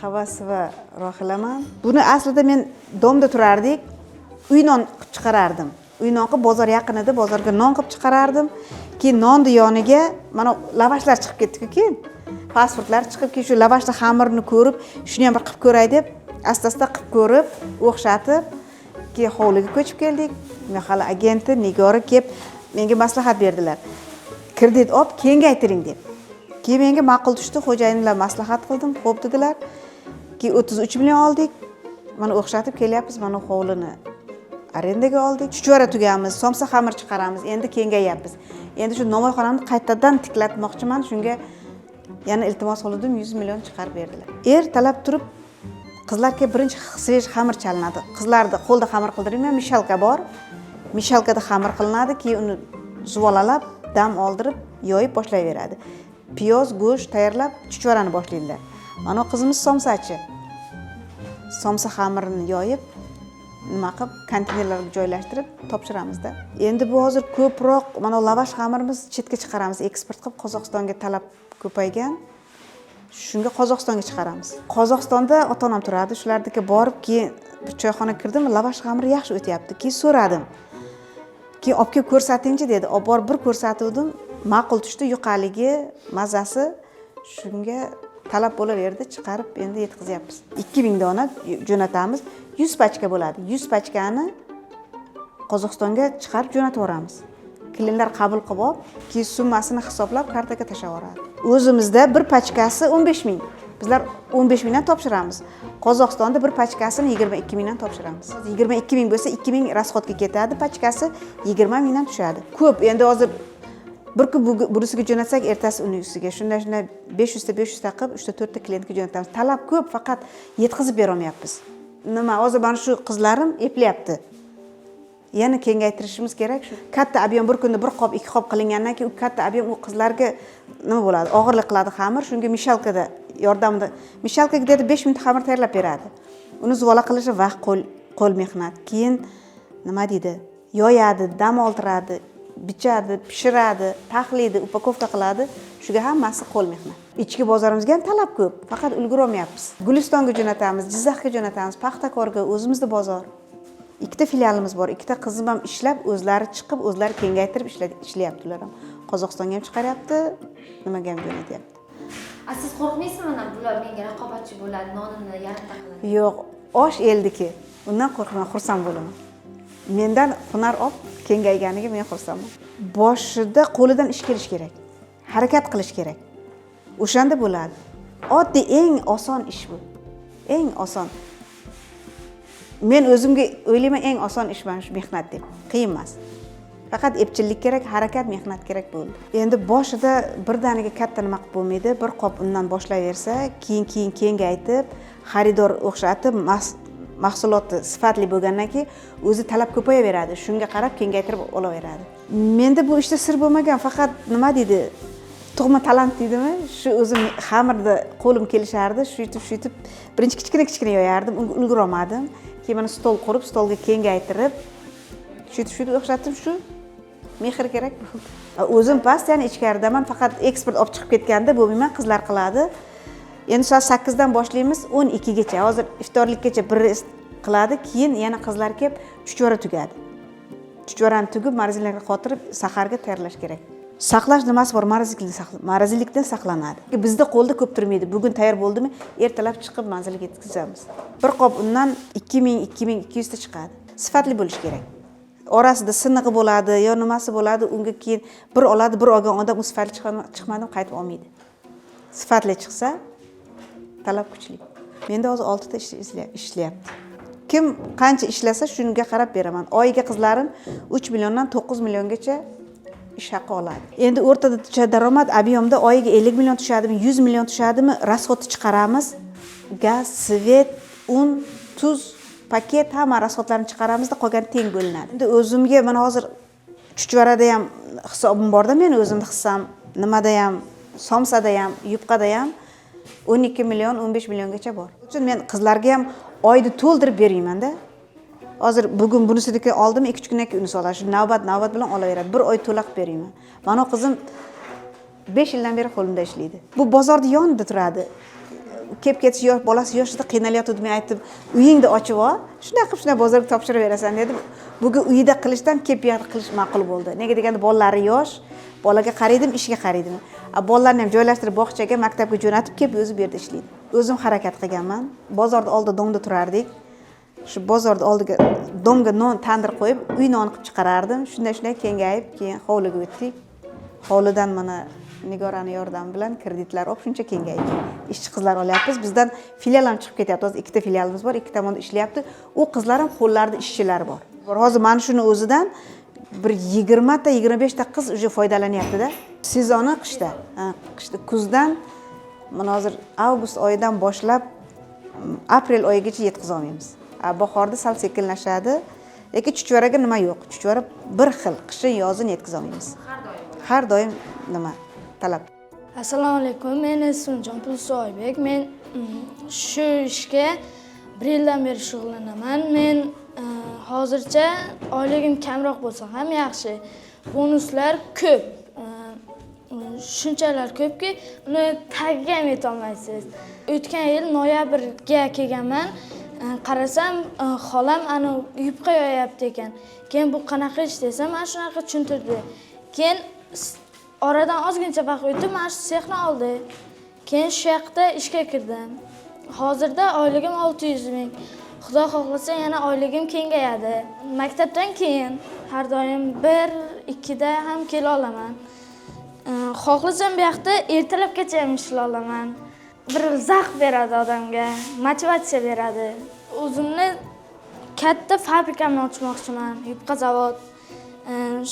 Havas va Rohilaman. Buni aslida men domda turardik, uy non qilib chiqarardim. Uy non qilib bozor yaqin edi, bozorga non qilib chiqarardim. Keyin nonni yoniga mana lavashlar chiqib ketdi-ku keyin. Pasportlar chiqib keyin shu lavashni xamirni ko'rib, shuni ham bir qilib ko'ray deb, asta-asta qilib ko'rib, o'xshatib, keyin hovliga ko'chib keldik. Men hali agenti Nigora kelib menga maslahat berdilar. Kredit olib kengaytiring deb. Keyin menga ma'qul tushdi, xo'jayin bilan maslahat qildim, xo'p dedilar. Keyin 33 million oldik. Mana o'xshatib kelyapmiz, mana hovlini arendaga oldik. Chuchvara tugamiz, somsa xamir chiqaramiz, endi kengayapmiz. Endi shu nomoyxonamni qaytadan tiklatmoqchiman, shunga yana iltimos qildim, 100 million chiqarib berdilar. Talab turib qizlarga birinchi svej xamir chalinadi. Qizlarda qo'lda xamir qildirmayman, mishalka bor. Mishalkada xamir qilinadi, keyin uni zuvolalab, dam oldirib, yoyib boshlayveradi. Piyoz, go'sht tayyorlab, chuchvarani boshlaydilar. Mana qizimiz somsachi. Somsa xamirini yoyib, nima qilib, konteynerlarga joylashtirib topshiramizda. Endi bu hozir ko'proq mana lavash xamirimiz chetga chiqaramiz, eksport qilib Qozog'istonga talab ko'paygan. Shunga Qozog'istonga chiqaramiz. Qozog'istonda ota-onam turadi, shularga borib keyin bir choyxonaga kirdim, lavash xamiri yaxshi o'tyapti. Keyin so'radim. Keyin olib kelib ko'rsatingchi dedi. Olib borib bir ko'rsatuvdim, ma'qul tushdi, yuqaligi, mazasi shunga talab bo'laverdi, chiqarib endi yetkazyapmiz. 2000 dona jo'natamiz. 100 pachka bo'ladi. 100 pachkani Qozog'istonga chiqarib jo'natib yuboramiz. Klientlar qabul qilib olib, keyin summasini hisoblab kartaga tashlab yuboradi. O'zimizda bir pachkasi 15 ming. Bizlar 15 mingdan topshiramiz. Qozog'istonda bir pachkasini 22 mingdan topshiramiz. 22 ming bo'lsa 2 ming rasxodga ketadi, pachkasi 20 mingdan tushadi. Ko'p. Endi hozir bir kun bunisiga jo'natsak, ertasi unisiga. Shunday 500 ta 500 ta qilib 3 ta 4 ta klientga jo'natamiz. Talab ko'p, faqat yetkazib bera olmayapmiz. Nima, hozir mana shu qizlarim eplayapti. Yana kengaytirishimiz kerak. Katta ob'yem bir kunda bir qop, ikki qop qilingandan keyin u katta ob'yem u qizlarga nima bo'ladi? Og'irlik qiladi xamir. Shunga mishalkada yordamida mishalkaga dedi 5 minut xamir tayyorlab beradi. Uni zuvola qilishi vaqt, qo'l mehnat. Keyin nima deydi? Yoyadi, dam oldiradi, bichadi, pishiradi, taxlaydi, upakovka qiladi. Shuga hammasi qo'l mehnat. Ichki bozorimizga ham talab ko'p, faqat ulgura olmayapmiz. Gulistonga jo'natamiz, Jizzaxga jo'natamiz, Paxtakorga, o'zimizda bozor. Ikkita filialimiz bor. Ikkita qizim ham ishlab, o'zlari chiqib, o'zlari kengaytirib ishlayaptilar ham. Qozog'istonga ham chiqaryapti, nimaga ham jo'natyapti. Siz qo'rqmaysizmi, mana bular menga raqobatchi bo'ladi, nonimni yarim qiladi? Yo'q, osh eldiki. Undan qo'rqmayman, xursand bo'laman. Mendan hunar olib kengayganiga men xursandman. Boshida qo'lidan ish kelish kerak. Harakat qilish kerak. O'shanda bo'ladi. Oddiy eng oson ish bu. Eng oson. Men o'zimga o'ylayman, eng oson ish mana shu mehnat deb. Qiyin emas. Faqat epchillik kerak, harakat, mehnat kerak bo'ldi. Endi boshida birdaniga katta nima qilib bo'lmaydi. Bir qop undan boshlayversa, keyin kengaytib, xaridor o'xshatib, mahsuloti sifatli bo'lgandan keyin o'zi talab ko'payaveradi. Shunga qarab kengaytirib olaveradi. Menda bu ishda sir bo'lmagan, faqat nima deydi? Tug'ma talant deydimi? Shu o'zim xamirda qo'lim kelishardi, shuytib birinchi kichkina yoyardim, ulgura olmadim. Keyin mana stol qurib, stolga kengaytirib, shuytib o'xshatib shu mehr kerak. O'zim past, ya'ni ichkaridaman, faqat eksport olib chiqib ketganda bo'lmayman, qizlar qiladi. Endi soat 8 dan boshlaymiz, 12 gacha. Hozir iftorlikgacha bir qiladi, keyin yana qizlar kelib chuchvara tugadi. Chuchvarani tugib, morozinlikka qotirib, saharga tayyorlash kerak. Saqlash nimasi bor? Morozinlikdan saqlanadi. Bizda qo'lda ko'p turmaydi. Bugun tayyor bo'ldimi, ertalab chiqib manzilga yetkazamiz. Bir qop undan 2000-2200 ta chiqadi. Sifatli bo'lish kerak. Orasida sinig'i bo'ladi, yo nimasi bo'ladi, unga keyin bir oladi, bir olgan odam sifatli chiqmadim, qaytib olmaydi. Sifatli chiqsa, talab kuchli. Menda hozir 6 ta ishlayapti. Kim qancha ishlasa, shunga qarab beraman. Oyiga qizlarim 3 milliondan 9 milliongacha ish haqi oladi. Endi o'rtada daromad ob'yomda oyiga 50 million tushadimi, 100 million tushadimi, rasxodni chiqaramiz. Gaz, svet, un, tuz, paket hamma rasxodlarni chiqaramizda, qolgani teng bo'linadi. Endi o'zimga mana hozir chuchvarada ham hisobim borda, men o'zimning hissam, nimada ham, somsada ham, yupqada ham 12 million, 15 milliongacha bor. Uchun men qizlarga ham oyni to'ldirib berayman-da. Hozir bugun bunisini oldim, 2-3 kundan keyin unisi oladi. Shu navbat bilan olaveradi. Bir oy to'laq berayman. Mana qizim 5 yildan beri qo'limda ishlaydi. Bu bozorning yonida turadi. kelib ketish yosh bolasi yoshida qiynalyapti men aytdim uyingda ochib ol shunday qilib shunday bozorga topshiraverasan dedim bugun uyida qilishdan kelib bu yerda qilish ma'qul bo'ldi nega deganda bolalari yosh bolaga qaraydim ishga qaraydim bolalarni ham joylashtirib bog'chaga maktabga jo'natib kelib o'zi bu yerda ishlaydi o'zim harakat qilganman bozorda oldida domda turardik shu bozorda oldiga domga non tandir qo'yib uy noni qilib chiqarardim shunday kengayib keyin hovliga o'tdik hovlidan mana Nigorani yordami bilan kreditlar olib shuncha kengaydi ishchi qizlar olyapmiz bizdan filial ham chiqib ketyapti hozir ikkita filialimiz bor ikki tomonda ishlayapti u qizlar ham qo'llarida ishchilar bor hozir mana shuni o'zidan bir 20 ta 25 ta qiz уже foydalanyapti-da sezoni qishda kuzdan mana hozir avgust oyidan boshlab aprel oyigacha yetkiza olmaymiz bahorda sal sekinlashadi lekin chuchvaraga nima yo'q chuchvara bir xil qishin yozin yetkiza olmaymiz har doim nima talab assalomu alaykum men ismim Jonpulso Oybek men shu ishga 1 yildan beri shug'ullanaman men hozircha oyligim kamroq bo'lsa ham yaxshi bonuslar ko'p shunchalar ko'pki uni tagiga ham yetolmaysiz o'tgan yil noyabrga kelganman qarasam xolam ana yubqa yoyapti ekan keyin bu qanaqa ish desam mana shunaqa tushuntirdi keyin oradan ozgincha vaqt o'tib mana shu sexni oldi keyin shu yoqda ishga kirdim hozirda oyligim 600 ming xudo xohlasa yana oyligim kengayadi maktabdan keyin har doim 1-2 da ham kela olaman xohlasam bu yoqda ertalabgacha ham ishlay olaman bir zavq beradi odamga motivatsiya beradi o'zimni katta fabrikamni ochmoqchiman yubqa zavod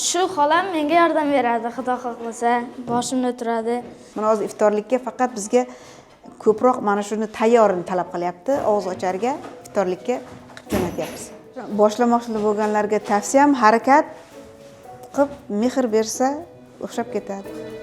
shu xolam menga yordam beradi xudo xohlasa boshimda turadi mana hozir iftorlikka faqat bizga ko'proq mana shuni tayyorini talab qilyapti og'iz ocharga iftorlikka qilib jo'natyapmiz boshlamoqchi bo'lganlarga tavsiyam harakat qilib mehr bersa o'xshab ketadi